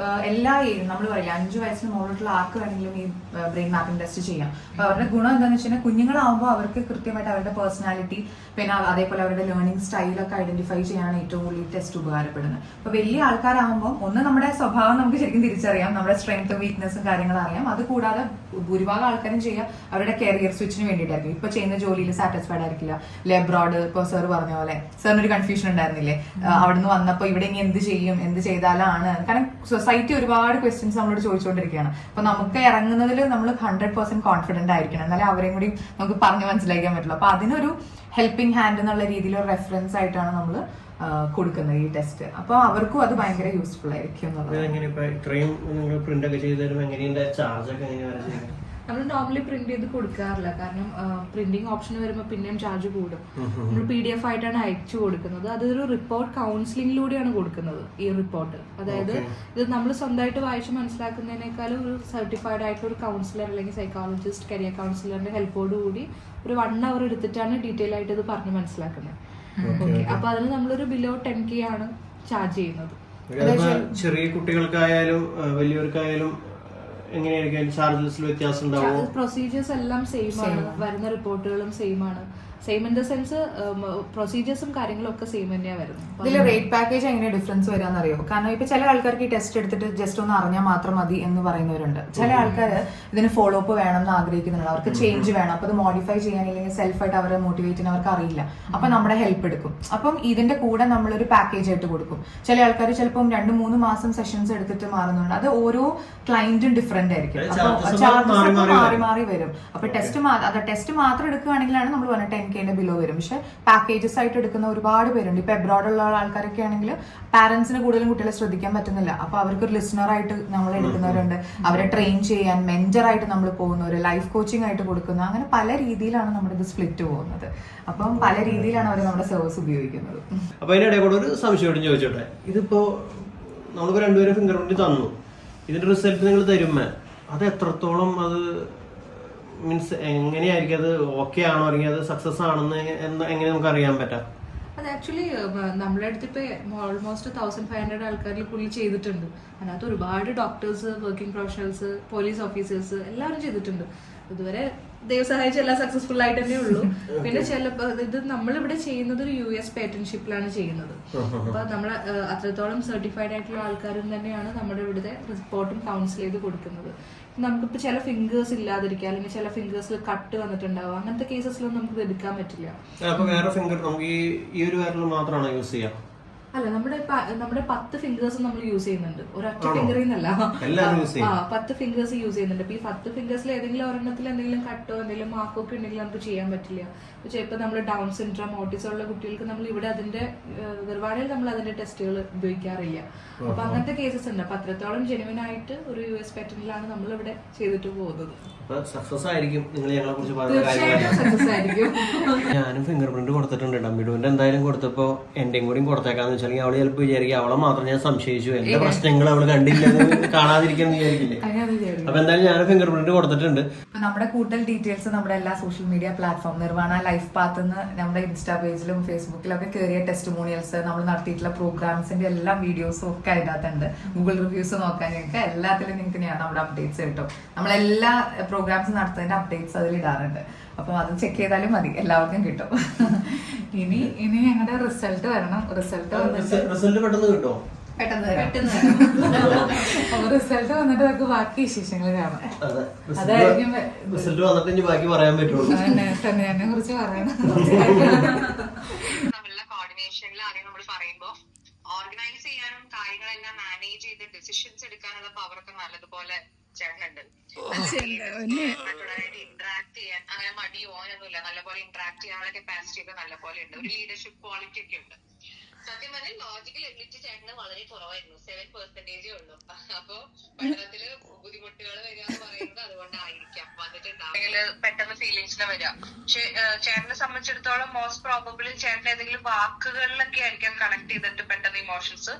എല്ലാ ഏജും നമ്മൾ പറയില്ല, 5 വയസ്സിന് മുകളിലുള്ള ആർക്ക് വേണമെങ്കിലും ഈ ബ്രെയിൻ മാപ്പിംഗ് ടെസ്റ്റ് ചെയ്യാം. അപ്പൊ അവരുടെ ഗുണം എന്താണെന്ന് വെച്ചാൽ കുഞ്ഞുങ്ങളാവുമ്പോൾ അവർക്ക് കൃത്യമായിട്ട് അവരുടെ പേഴ്സണാലിറ്റി പിന്നെ അതേപോലെ അവരുടെ ലേണിംഗ് സ്റ്റൈലൊക്കെ ഐഡന്റിഫൈ ചെയ്യാനാണ് ഏറ്റവും കൂടുതൽ ഈ ടെസ്റ്റ് ഉപകാരപ്പെടുന്നത്. അപ്പൊ വലിയ ആൾക്കാരാകുമ്പോൾ ഒന്ന് നമ്മുടെ സ്വഭാവം നമുക്ക് ശരിക്കും തിരിച്ചറിയാം, നമ്മുടെ സ്ട്രെങ്ത്തും വീക്ക്നെസ്സും കാര്യങ്ങളും അറിയാം. അത് കൂടാതെ ഭൂരിഭാഗം ആൾക്കാരും ചെയ്യുക അവരുടെ കരിയർ സ്വിച്ചിന് വേണ്ടിയിട്ടായിരിക്കും. ഇപ്പൊ ചെയ്യുന്ന ജോലിയിൽ സാറ്റിസ്ഫൈഡ് ആയിരിക്കില്ല. ലെബ്രോഡ് ഇപ്പൊ സാർ പറഞ്ഞ പോലെ സാറിനൊരു കൺഫ്യൂഷൻ ഉണ്ടായിരുന്നില്ലേ, അവിടുന്ന് വന്നപ്പോൾ ഇവിടെ ഇനി എന്ത് ചെയ്യും, എന്ത് ചെയ്താലാണ്. കാരണം സൊസൈറ്റി ഒരുപാട് ക്വസ്റ്റ്യൻസ് നമ്മളോട് ചോദിച്ചുകൊണ്ടിരിക്കുകയാണ്. അപ്പൊ നമുക്ക് ഇറങ്ങുന്നതിൽ നമ്മൾ 100% കോൺഫിഡന്റ് ആയിരിക്കണം, എന്നാലേ അവരെയും കൂടി നമുക്ക് പറഞ്ഞു മനസ്സിലാക്കാൻ പറ്റുള്ളൂ. അപ്പൊ അതിനൊരു ഹെൽപ്പിംഗ് ഹാൻഡ് എന്നുള്ള രീതിയിൽ ഒരു റെഫറൻസ് ആയിട്ടാണ് നമ്മൾ കൊടുക്കുന്നത് ഈ ടെസ്റ്റ്. അപ്പൊ അവർക്കും അത് ഭയങ്കര യൂസ്ഫുൾ ആയിരിക്കും എന്നുള്ളത്. നമ്മൾ നോർമലി പ്രിന്റ് ചെയ്ത് കൊടുക്കാറില്ല, കാരണം പ്രിന്റിംഗ് ഓപ്ഷൻ വരുമ്പോൾ പിന്നെയും ചാർജ് കൂടും. നമ്മൾ PDF ആയിട്ടാണ് അയച്ചു കൊടുക്കുന്നത്. അതൊരു റിപ്പോർട്ട് കൗൺസിലിംഗിലൂടെയാണ് കൊടുക്കുന്നത് ഈ റിപ്പോർട്ട്. അതായത് ഇത് നമ്മൾ സ്വന്തമായിട്ട് വായിച്ച് മനസ്സിലാക്കുന്നതിനേക്കാളും ഒരു സർട്ടിഫൈഡ് ആയിട്ടുള്ള ഒരു കൗൺസിലർ അല്ലെങ്കിൽ സൈക്കോളജിസ്റ്റ്, കരിയർ കൗൺസിലറിന്റെ ഹെൽപ്പോടുകൂടി ഒരു 1 hour എടുത്തിട്ടാണ് ഡീറ്റെയിൽ ആയിട്ട് ഇത് പറഞ്ഞ് മനസ്സിലാക്കുന്നത്. ഓക്കെ, അപ്പൊ അതിന് നമ്മളൊരു below 10K ആണ് ചാർജ് ചെയ്യുന്നത്. ചെറിയ കുട്ടികൾക്കായാലും വലിയവർക്കായാലും എങ്ങനെയായിരിക്കും ചാർജസിൽ വ്യത്യാസം ഉണ്ടാവും? പ്രൊസീജിയേഴ്സ് എല്ലാം സെയിം ആണ്, വരുന്ന റിപ്പോർട്ടുകളും സെയിം ആണ്. സെയിം ഇൻ ദ സെൻസ് പ്രൊസീജിയേഴ്സും കാര്യങ്ങളും ഒക്കെ സെയിം തന്നെയാണ് വരുന്നത്. ഇതിൽ റേറ്റ് പാക്കേജ് എങ്ങനെ ഡിഫറൻസ് വരാന്ന് അറിയോ? കാരണം ഇപ്പൊ ചില ആൾക്കാർക്ക് ഈ ടെസ്റ്റ് എടുത്തിട്ട് ജസ്റ്റ് ഒന്ന് അറിഞ്ഞാൽ മാത്രം മതി എന്ന് പറയുന്നവരുണ്ട്. ചില ആൾക്കാർ ഇതിന് ഫോളോ അപ്പ് വേണം എന്ന് ആഗ്രഹിക്കുന്നുണ്ട്, അവർക്ക് ചേഞ്ച് വേണം. അപ്പൊ അത് മോഡിഫൈ ചെയ്യാൻ അല്ലെങ്കിൽ സെൽഫായിട്ട് അവരെ മോട്ടിവേറ്റ് ചെയ്യാൻ അവർക്ക് അറിയില്ല. അപ്പൊ നമ്മുടെ ഹെൽപ്പ് എടുക്കും. അപ്പം ഇതിന്റെ കൂടെ നമ്മളൊരു പാക്കേജ് ആയിട്ട് കൊടുക്കും. ചില ആൾക്കാർ ചിലപ്പം 2-3 മാസം സെഷൻസ് എടുത്തിട്ട് മാറുന്നുണ്ട്. അത് ഓരോ ക്ലയന്റും ഡിഫറെന്റ് ആയിരിക്കും. അപ്പൊ ചാർജസ് മാറി മാറി വരും. അപ്പൊ ടെസ്റ്റ് മാത്രം എടുക്കുകയാണെങ്കിലാണ് നമ്മൾ പറഞ്ഞ 10K ബിലോ വരും. പക്ഷെ പാക്കേജസ് ആയിട്ട് എടുക്കുന്ന ഒരുപാട് പേരുണ്ട്. ഇപ്പൊ എബ്രോഡുള്ള ആൾക്കാരൊക്കെ ആണെങ്കിൽ പാരന്റ്സിന് കൂടുതലും കുട്ടികളെ ശ്രദ്ധിക്കാൻ പറ്റുന്നില്ല. അപ്പൊ അവർക്ക് ഒരു ലിസണർ ആയിട്ട് നമ്മൾ എടുക്കുന്നവരുണ്ട്, അവരെ ട്രെയിൻ ചെയ്യാൻ മെന്റർ ആയിട്ട് നമ്മൾ പോകുന്നവര്, ലൈഫ് കോച്ചിങ് ആയിട്ട് കൊടുക്കുന്ന, അങ്ങനെ പല രീതിയിലാണ് നമ്മുടെ ഇത് സ്പ്ലിറ്റ് പോകുന്നത്. അപ്പം പല രീതിയിലാണ് അവർ നമ്മുടെ സർവീസ് ഉപയോഗിക്കുന്നത്. അപ്പൊ അതിനിടെ കൂടെ ഒരു സംശയം ചോദിച്ചോട്ടെ, ഇതിപ്പോ നമ്മളിപ്പോ 2 പേരും ഫിംഗർ പ്രിന്റ് തന്നു, ഇതിന്റെ റിസൾട്ട് നിങ്ങൾ തരുമ്പോ അത് എത്രത്തോളം അത് മീൻസ് എങ്ങനെയായിരിക്കും, അത് ഓക്കെ ആണോ അല്ലെങ്കിൽ അത് സക്സസ് ആണെന്ന് എങ്ങനെ നമുക്ക് അറിയാൻ പറ്റാം? അത് ആക്ച്വലി നമ്മുടെ അടുത്ത് ഇപ്പൊ ഓൾമോസ്റ്റ് 1500 ആൾക്കാരിൽ പുള്ളി ചെയ്തിട്ടുണ്ട്. അതിനകത്ത് ഒരുപാട് doctors, working professionals, police officers എല്ലാവരും ചെയ്തിട്ടുണ്ട്. ഇതുവരെ ദൈവം സഹായിച്ച എല്ലാം സക്സസ്ഫുൾ ആയിട്ട് തന്നെ ഉള്ളൂ. പിന്നെ ചിലപ്പോൾ ഇത് നമ്മളിവിടെ ചെയ്യുന്നത് ഒരു US പേറ്റന്റ്ഷിപ്പിലാണ് ചെയ്യുന്നത്. അപ്പൊ നമ്മൾ അത്രത്തോളം സർട്ടിഫൈഡ് ആയിട്ടുള്ള ആൾക്കാരും തന്നെയാണ് നമ്മുടെ ഇവിടുത്തെ റിപ്പോർട്ടും കൗൺസിൽ ചെയ്ത് കൊടുക്കുന്നത്. നമുക്കിപ്പോൾ ചില ഫിംഗേഴ്സ് ഇല്ലാതിരിക്കുക, അല്ലെങ്കിൽ ചില ഫിംഗേഴ്സിൽ കട്ട് വന്നിട്ടുണ്ടാവും, അങ്ങനത്തെ കേസസിലൊന്നും നമുക്ക് എടുക്കാൻ പറ്റില്ല. അപ്പൊ വേറെ ഫിംഗർ നമുക്ക് ഈ ഒരു വിരൽ മാത്രമാണോ യൂസ് ചെയ്യാം? അല്ല നമ്മുടെ 10 ഫിംഗേഴ്സ് നമ്മൾ യൂസ് ചെയ്യുന്നുണ്ട്, ഒരൊറ്റ ഫിംഗറിൽ നിന്നല്ല, 10 ഫിംഗേഴ്സ് യൂസ് ചെയ്യുന്നുണ്ട്. അപ്പൊ ഈ 10 ഫിംഗേഴ്സിൽ ഏതെങ്കിലും ഒരെണ്ണത്തിൽ എന്തെങ്കിലും കട്ടോ എന്തെങ്കിലും മാർക്കോ ഒക്കെ ഉണ്ടെങ്കിൽ നമുക്ക് ചെയ്യാൻ പറ്റില്ല. ഇപ്പൊ നമ്മൾ ഡൗൺ സിൻഡ്രോം ഓട്ടിസം ഉള്ള കുട്ടികൾക്ക് നമ്മൾ ഇവിടെ അതിന്റെ നിർവ്വാണയിൽ നമ്മൾ അതിന്റെ ടെസ്റ്റുകൾ ഉപയോഗിക്കാറില്ല. അപ്പൊ അങ്ങനത്തെ കേസസ് ഉണ്ട്. അപ്പൊ അത്രത്തോളം ജെനുവിൻ ആയിട്ട് ഒരു US പാറ്റന്റിലാണ് നമ്മൾ ഇവിടെ ചെയ്തിട്ട് പോകുന്നത്. സക്സസ് ആയിരിക്കും. നിങ്ങൾ ഞങ്ങളെ കുറിച്ച് തീർച്ചയായിട്ടും സക്സസ് ആയിരിക്കും. ഞാനും ഫിംഗർ പ്രിന്റ് കൊടുത്തിട്ടുണ്ട്. ഡമ്മിഡുവിന്റെ എന്തായാലും കൊടുത്തപ്പോ എന്റെയും കൂടി കൊടുത്തേക്കാന്ന് വെച്ചാൽ അവള് ചിലപ്പോൾ വിചാരിക്കും അവളെ മാത്രം ഞാൻ സംശയിച്ചു, എന്റെ പ്രശ്നങ്ങൾ അവള് കണ്ടില്ലെന്ന് കാണാതിരിക്കാന്ന് വിചാരിക്കില്ലേ. അപ്പൊ എന്തായാലും ഞാൻ ഫിംഗർ പ്രിന്റ് കൊടുത്തിട്ടുണ്ട്. നമ്മുടെ കൂടുതൽ ഡീറ്റെയിൽസ് നമ്മുടെ എല്ലാ social media platform Nirvana life path നമ്മുടെ ഇൻസ്റ്റാ പേജിലും ഫേസ്ബുക്കിലും ഒക്കെ കയറിയ ടെസ്റ്റിമോണിയൽസ്, നമ്മൾ നടത്തിയിട്ടുള്ള പ്രോഗ്രാംസിന്റെ എല്ലാം വീഡിയോസും ഒക്കെ അതിനകത്തുണ്ട്. ഗൂഗിൾ റിവ്യൂസ് നോക്കാനൊക്കെ എല്ലാത്തിലും നിങ്ങൾക്ക് ഞാൻ നമ്മുടെ അപ്ഡേറ്റ്സ് കിട്ടും. നമ്മളെല്ലാ പ്രോഗ്രാംസ് നടത്തുന്നതിന്റെ അപ്ഡേറ്റ്സ് അതിൽ ഇടാറുണ്ട്. അപ്പം അത് ചെക്ക് ചെയ്താലും മതി, എല്ലാവർക്കും കിട്ടും. ഇനി ഞങ്ങളുടെ റിസൾട്ട് വരണം. റിസൾട്ട് പെട്ടെന്ന് കിട്ടുമോ? പെട്ടെന്ന് റിസൾട്ട് വന്നിട്ട് നമുക്ക് ബാക്കി വിശേഷങ്ങൾ കാണാം. അതായിരിക്കും റിസൾട്ട് വന്നിട്ട് ഇനി ബാക്കി പറയാൻ പറ്റുള്ളൂ. തന്നെ കുറിച്ച് പറയണം. നമ്മളുടെ കോർഡിനേഷനിൽ ആദ്യം നമ്മൾ പറയുമ്പോ ഓർഗനൈസ് ചെയ്യാനും കാര്യങ്ങളെല്ലാം മാനേജ് ചെയ്ത് ഡിസിഷൻസ് എടുക്കാനുള്ള പവറൊക്കെ നല്ലതുപോലെ ചേട്ടനുണ്ട്. മറ്റുള്ളവരായിട്ട് ഇന്ററാക്ട് ചെയ്യാൻ അങ്ങനെ മടിയോ അങ്ങനെയൊന്നുമില്ല. നല്ലപോലെ ഇന്ററാക്ട് ചെയ്യാനുള്ള കപ്പാസിറ്റി ഒക്കെ നല്ലപോലെ ഉണ്ട്. ഒരു ലീഡർഷിപ്പ് ക്വാളിറ്റി ഒക്കെ ഉണ്ട്. സത്യം പറഞ്ഞാൽ ലോജിക്കൽ എബിലിറ്റി ചേട്ടന് വളരെ കുറവായിരുന്നു, 7% ഉള്ളൂ. അപ്പൊ പഠനത്തില് ബുദ്ധിമുട്ടുകൾ വരിക എന്ന് പറയുന്നത് അതുകൊണ്ടായിരിക്കാം വന്നിട്ടുണ്ടാവുക, പെട്ടെന്ന് ഫീലിങ്സിൽ വരിക. പക്ഷെ ചേട്ടനെ സംബന്ധിച്ചിടത്തോളം മോസ്റ്റ് പ്രോബബിളി ചേട്ടൻ ഏതെങ്കിലും വാക്കുകളിലൊക്കെ ആയിരിക്കാം കണക്ട് ചെയ്തിട്ട് പെട്ടെന്ന് ഇമോഷൻസ്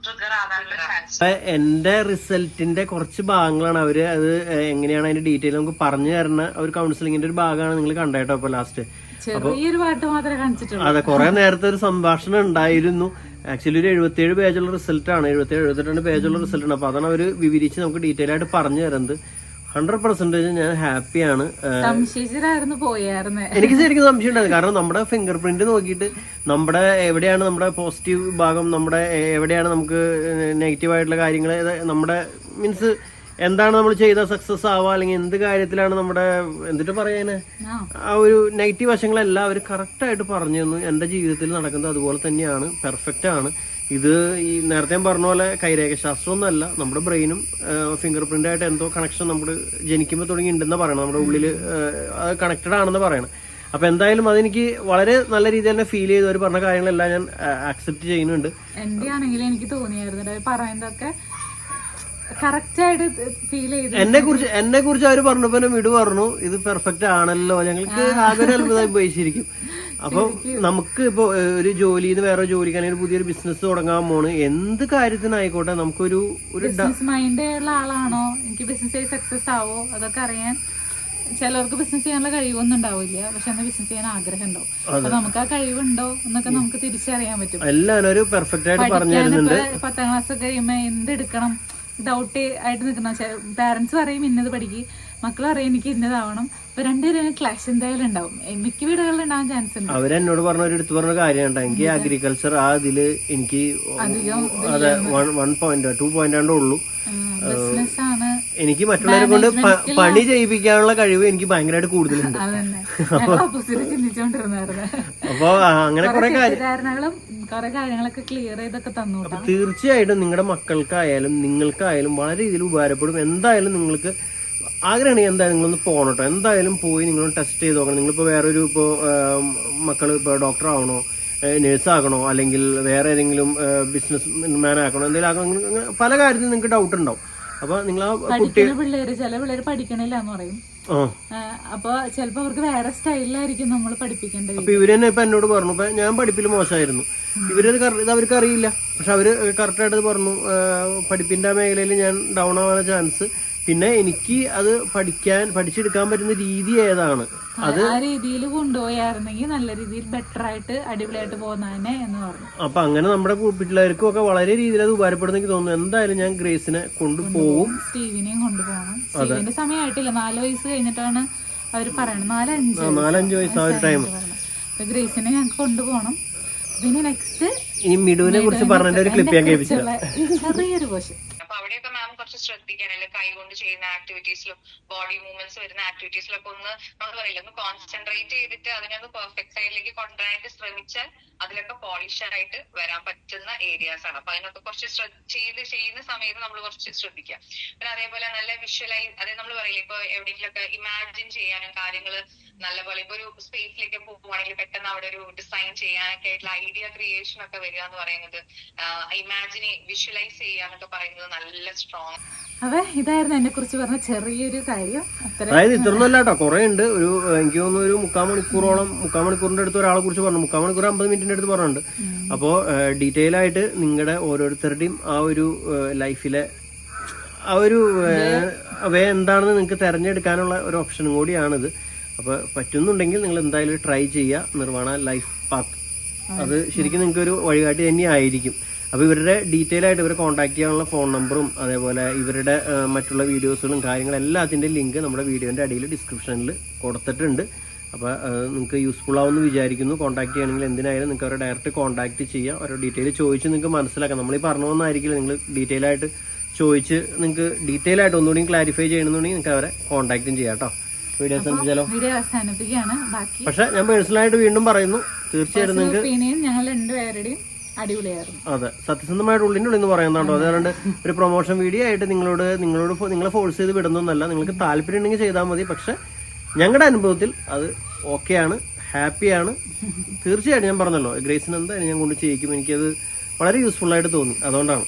ട്രിഗർ ആവാനുള്ള ചാൻസ്. എന്റെ റിസൾട്ടിന്റെ കുറച്ച് ഭാഗങ്ങളാണ് അവര് അത് എങ്ങനെയാണ് അതിന്റെ ഡീറ്റെയിൽ നമുക്ക് പറഞ്ഞു തരുന്ന ഒരു കൗൺസിലിങ്ങിന്റെ ഒരു ഭാഗമാണ് നിങ്ങൾ കണ്ടേട്ടോ. അപ്പൊ ലാസ്റ്റ് ചെറിയൊരു പാട്ട് മാത്രമേ കാണിച്ചിട്ടുള്ളൂ. അതെ, കുറെ നേരത്തെ ഒരു സംഭാഷണം ഉണ്ടായിരുന്നു. ആക്ച്വലി ഒരു 77 പേജുള്ള റിസൾട്ടാണ്, 77-78 പേജുള്ള റിസൾട്ട് ആണ്. അപ്പൊ അതാണ് അവര് വിവരിച്ച് നമുക്ക് ഡീറ്റെയിൽ ആയിട്ട് പറഞ്ഞു തരുന്നത്. 100% ഞാൻ ഹാപ്പിയാണ്. എനിക്ക് ശരിക്കും സംശയം ഉണ്ടായിരുന്നു. കാരണം നമ്മുടെ ഫിംഗർ പ്രിന്റ് നോക്കിയിട്ട് നമ്മുടെ എവിടെയാണ് നമ്മുടെ പോസിറ്റീവ് ഭാഗം, നമ്മുടെ എവിടെയാണ് നമുക്ക് നെഗറ്റീവ് ആയിട്ടുള്ള കാര്യങ്ങൾ, നമ്മുടെ മീൻസ് എന്താണ് നമ്മൾ ചെയ്ത സക്സസ് ആവുക, അല്ലെങ്കിൽ എന്ത് കാര്യത്തിലാണ് നമ്മുടെ എന്നിട്ട് പറയാന് ആ ഒരു നെഗറ്റീവ് വശങ്ങളെല്ലാം അവർ കറക്റ്റായിട്ട് പറഞ്ഞു തന്നു. എൻ്റെ ജീവിതത്തിൽ നടക്കുന്നത് അതുപോലെ തന്നെയാണ്, പെർഫെക്റ്റ് ആണ്. ഇത് ഈ നേരത്തെ പറഞ്ഞ പോലെ കൈരേഖശാസ്ത്രമൊന്നുമല്ല, നമ്മുടെ ബ്രെയിനും ഫിംഗർ പ്രിന്റായിട്ട് എന്തോ കണക്ഷൻ നമ്മൾ ജനിക്കുമ്പോൾ തുടങ്ങി ഉണ്ടെന്ന് പറയണം, നമ്മുടെ ഉള്ളിൽ അത് കണക്റ്റഡ് ആണെന്ന് പറയണം. അപ്പൊ എന്തായാലും അതെനിക്ക് വളരെ നല്ല രീതിയിൽ തന്നെ ഫീൽ ചെയ്തു. അവർ പറഞ്ഞ കാര്യങ്ങളെല്ലാം ഞാൻ ആക്സെപ്റ്റ് ചെയ്യുന്നുണ്ട്. എന്റെ ആണെങ്കിലും എനിക്ക് തോന്നിയായിരുന്നു പറയുന്നതൊക്കെ കറക്റ്റായിട്ട് ഫീൽ ചെയ്തു. എന്നെ കുറിച്ച് അവർ പറഞ്ഞപ്പോ വിടു പറഞ്ഞു ഇത് പെർഫെക്റ്റ് ആണല്ലോ. ഞങ്ങൾക്ക് ആകെ അത്ഭുതമായി പോയി ശരിക്കും. അപ്പൊ നമുക്ക് ഇപ്പൊ ഒരു ജോലിന്ന് വേറെ ജോലിക്ക് അല്ലെങ്കിൽ പുതിയൊരു ബിസിനസ് തുടങ്ങാൻ പോണ്, എന്ത് കാര്യത്തിനായിക്കോട്ടെ നമുക്കൊരു മൈൻഡ് ഉള്ള ആളാണോ, എനിക്ക് ബിസിനസ് സക്സസ് ആവോ അതൊക്കെ അറിയാൻ. ചിലർക്ക് ബിസിനസ് ചെയ്യാനുള്ള കഴിവൊന്നും ഉണ്ടാവില്ല, പക്ഷെ അന്ന് ബിസിനസ് ചെയ്യാൻ ആഗ്രഹം ഉണ്ടാവും. അപ്പൊ നമുക്ക് ആ കഴിവുണ്ടോ എന്നൊക്കെ നമുക്ക് തിരിച്ചറിയാൻ പറ്റും. എല്ലാവരും ഒരു പെർഫെക്റ്റ് ആയിട്ട് പറഞ്ഞു തരുന്നുണ്ട്. 10ാം ക്ലാസ് ഒക്കെ കഴിയുമ്പോ എന്തെടുക്കണം ഡൗട്ട് ആയിട്ട് നിൽക്കുന്ന പാരന്റ്സ് പറയും ഇന്നത് പഠിക്കും, മക്കൾ പറയും എനിക്ക് ഇന്നതാവണം. അപ്പൊ രണ്ടുപേരും ക്ലാഷ് എന്തായാലും ഉണ്ടാവും, മിക്ക വീടുകളിൽ ഉണ്ടാവാൻ ചാൻസ് ഉണ്ട്. അവരെന്നോട് പറഞ്ഞ ഒരു എടുത്തു പറഞ്ഞ കാര്യമാണ്, എനിക്ക് അഗ്രികൾച്ചർ ആ ഇതില് എനിക്ക് അതെ 1 പോയിന്റ് 2 പോയിന്റ് ഉള്ളൂ. എനിക്ക് മറ്റുള്ളവരെ കൊണ്ട് പണി ചെയ്യിപ്പിക്കാനുള്ള കഴിവ് എനിക്ക് ഭയങ്കരമായിട്ട് കൂടുതലുണ്ട്. അപ്പൊ അങ്ങനെ കുറെ കാര്യങ്ങളൊക്കെ ക്ലിയർ ചെയ്തൊക്കെ തന്നു. അപ്പൊ തീർച്ചയായിട്ടും നിങ്ങളുടെ മക്കൾക്കായാലും നിങ്ങൾക്കായാലും വളരെ രീതിയിൽ ഉപകാരപ്പെടും. എന്തായാലും നിങ്ങൾക്ക് ആഗ്രഹമാണെങ്കിൽ എന്തായാലും നിങ്ങളൊന്ന് പോകണം കേട്ടോ. എന്തായാലും പോയി നിങ്ങളൊന്ന് ടെസ്റ്റ് ചെയ്ത് നോക്കണം. നിങ്ങളിപ്പോൾ വേറൊരു ഇപ്പോൾ മക്കൾ ഇപ്പോൾ ഡോക്ടർ ആവണോ, നേഴ്സാകണോ, അല്ലെങ്കിൽ വേറെ ഏതെങ്കിലും ബിസിനസ് മാൻ ആക്കണോ, എന്തെങ്കിലും ആക്കണോ, പല കാര്യത്തിലും നിങ്ങൾക്ക് ഡൗട്ട് ഉണ്ടാവും. അപ്പൊ നിങ്ങൾ ആ ചില പിള്ളേര് പഠിക്കണില്ല എന്ന് പറയും. അപ്പൊ ചിലപ്പോ അവർക്ക് വേറെ സ്റ്റൈലിലായിരിക്കും നമ്മൾ പഠിപ്പിക്കേണ്ടത്. അപ്പൊ ഇവര് തന്നെ ഇപ്പൊ എന്നോട് പറഞ്ഞു, ഇപ്പൊ ഞാൻ പഠിപ്പിൽ മോശമായിരുന്നു, ഇത് അവർക്ക് അറിയില്ല. പക്ഷെ അവര് കറക്റ്റായിട്ട് പറഞ്ഞു പഠിപ്പിന്റെ മേഖലയിൽ ഞാൻ ഡൗൺ ആവാൻ ചാൻസ്, പിന്നെ എനിക്ക് അത് പഠിച്ചെടുക്കാൻ പറ്റുന്ന രീതി ഏതാണ്, അത് ആ രീതിയിൽ കൊണ്ടുപോയായിരുന്നെങ്കിൽ നല്ല രീതിയിൽ ബെറ്റർ ആയിട്ട് അടിപൊളിയായിട്ട് പോകുന്നതന്നെ എന്ന് പറഞ്ഞു. അപ്പൊ അങ്ങനെ നമ്മുടെ പിള്ളേർക്കും ഒക്കെ വളരെ രീതിയിൽ അത് ഉപകാരപ്പെടുന്നെങ്കിൽ തോന്നുന്നു. എന്തായാലും ഞാൻ ഗ്രേസിനെ കൊണ്ടുപോകും, സ്റ്റീവിനെയും കൊണ്ടുപോകണം. സ്റ്റീവിന്റെ സമയമായിട്ടില്ല, 4 വയസ്സ് കഴിഞ്ഞിട്ടാണ് അവര് പറയണത്, 4-5 വയസ്സ് ആ ഒരു ടൈം. അപ്പൊ ഗ്രേസിനെ ഞങ്ങൾക്ക് കൊണ്ടുപോകണം. പിന്നെ നെക്സ്റ്റ് ഇനി മിഡുവിനെ കുറിച്ച് പറഞ്ഞ ഒരു ക്ലിപ്പ് ഞാൻ കേൾപ്പിച്ചില്ല, ചെറിയൊരു പോഷൻ. അപ്പൊ അവിടെയൊക്കെ മാം കുറച്ച് കുറച്ച് ശ്രദ്ധിക്കാൻ, അല്ലെങ്കിൽ കൈ കൊണ്ട് ചെയ്യുന്ന ആക്ടിവിറ്റീസിലും ബോഡി മൂവ്മെന്റ്സ് വരുന്ന ആക്ടിവിറ്റീസിലൊക്കെ ഒന്ന് നമ്മൾ പറയില്ല, ഒന്ന് കോൺസെൻട്രേറ്റ് ചെയ്തിട്ട് അതിനൊന്ന് പെർഫെക്റ്റ് സൈഡിലേക്ക് കൊണ്ടുവരാനായിട്ട് ശ്രമിച്ചാൽ അതിലൊക്കെ പോളിഷ് ആയിട്ട് വരാൻ പറ്റുന്ന ഏരിയാസ് ആണ്. അപ്പൊ അതിനൊക്കെ കുറച്ച് ചെയ്യുന്ന സമയത്ത് നമ്മൾ കുറച്ച് ശ്രദ്ധിക്കുക. പിന്നെ അതേപോലെ നല്ല വിഷ്വലൈസ്, അതായത് നമ്മൾ പറയില്ല ഇപ്പൊ എവിടെയെങ്കിലൊക്കെ ഇമാജിൻ ചെയ്യാനും കാര്യങ്ങൾ നല്ലപോലെ, ഇപ്പൊ ഒരു സ്പേസിലേക്ക് പോകുവാണെങ്കിൽ പെട്ടെന്ന് അവിടെ ഒരു ഡിസൈൻ ചെയ്യാനൊക്കെ ആയിട്ടുള്ള ഐഡിയ ക്രിയേഷൻ ഒക്കെ വരിക എന്ന് പറയുന്നത്, വിഷ്വലൈസ് ചെയ്യുക എന്നൊക്കെ പറയുന്നത് നല്ല സ്ട്രോങ്. അതെ, ഇതായിരുന്നു എന്നെ കുറിച്ച് പറഞ്ഞ ചെറിയൊരു കാര്യം. അതായത് ഇത്രയൊന്നും അല്ല കേട്ടോ, കുറെ ഉണ്ട്. ഒരു എനിക്ക് തോന്നുന്നു ഒരു 3/4 മണിക്കൂറിന്റെ അടുത്ത് ഒരാളെ കുറിച്ച് പറഞ്ഞു. 3/4 മണിക്കൂർ 50 മിനിറ്റിന്റെ അടുത്ത് പറഞ്ഞിട്ടുണ്ട്. അപ്പോൾ ഡീറ്റെയിൽ ആയിട്ട് നിങ്ങളുടെ ഓരോരുത്തരുടെയും ആ ഒരു ലൈഫിലെ ആ ഒരു വേ എന്താണെന്ന് നിങ്ങൾക്ക് തിരഞ്ഞെടുക്കാനുള്ള ഒരു ഓപ്ഷനും കൂടിയാണിത്. അപ്പോൾ പറ്റുന്നുണ്ടെങ്കിൽ നിങ്ങൾ എന്തായാലും ട്രൈ ചെയ്യുക. നിർവാണ ലൈഫ് പാത്ത് അത് ശരിക്കും നിങ്ങൾക്ക് ഒരു വഴികാട്ടി തന്നെ ആയിരിക്കും. അപ്പോൾ ഇവരുടെ ഡീറ്റെയിൽ ആയിട്ട് ഇവരെ കോൺടാക്ട് ചെയ്യാനുള്ള ഫോൺ നമ്പറും അതേപോലെ ഇവരുടെ മറ്റുള്ള വീഡിയോസുകളും കാര്യങ്ങളും എല്ലാത്തിൻ്റെയും ലിങ്ക് നമ്മുടെ വീഡിയോൻ്റെ അടിയിൽ ഡിസ്ക്രിപ്ഷനിൽ കൊടുത്തിട്ടുണ്ട്. അപ്പോൾ നിങ്ങൾക്ക് യൂസ്ഫുൾ ആവുമെന്ന് വിചാരിക്കുന്നു. കോൺടാക്ട് ചെയ്യണമെങ്കിൽ എന്തിനായാലും നിങ്ങൾക്ക് അവരെ ഡയറക്റ്റ് കോൺടാക്ട് ചെയ്യാം. അവരുടെ ഡീറ്റെയിൽ ചോദിച്ച് നിങ്ങൾക്ക് മനസ്സിലാക്കാം. നമ്മളീ പറഞ്ഞൊന്നായിരിക്കില്ല, നിങ്ങൾ ഡീറ്റെയിൽ ആയിട്ട് ചോദിച്ച് നിങ്ങൾക്ക് ഡീറ്റെയിൽ ആയിട്ട് ഒന്നുകൂടി ക്ലാരിഫൈ ചെയ്യണമെന്നുണ്ടെങ്കിൽ നിങ്ങൾക്ക് അവരെ കോൺടാക്റ്റും ചെയ്യാം കേട്ടോ. വീഡിയോ അവസാനിപ്പിക്കുകയാണ്. ബാക്കി പക്ഷെ ഞാൻ പേഴ്സണലായിട്ട് വീണ്ടും പറയുന്നു, തീർച്ചയായിട്ടും നിങ്ങൾക്ക് ഞങ്ങൾ രണ്ടുപേരുടെയും അടിപൊളിയായിരുന്നു. അതെ, സത്യസന്ധമായിട്ട് ഉള്ളിൻ്റെ ഉള്ളിൽ നിന്ന് പറയുന്നുണ്ടോ. അതുകൊണ്ട് ഒരു പ്രൊമോഷൻ വീഡിയോ ആയിട്ട് നിങ്ങളെ ഫോഴ്സ് ചെയ്ത് വിടുന്നൊന്നല്ല. നിങ്ങൾക്ക് താല്പര്യം ഉണ്ടെങ്കിൽ ചെയ്താൽ മതി. പക്ഷെ ഞങ്ങളുടെ അനുഭവത്തിൽ അത് ഓക്കെയാണ്, ഹാപ്പിയാണ്. തീർച്ചയായിട്ടും ഞാൻ പറഞ്ഞല്ലോ, ഗ്രേസിന് എന്തായാലും ഞാൻ കൊണ്ട് ചെയ്യിക്കും. എനിക്കത് വളരെ യൂസ്ഫുൾ ആയിട്ട് തോന്നി, അതുകൊണ്ടാണ്.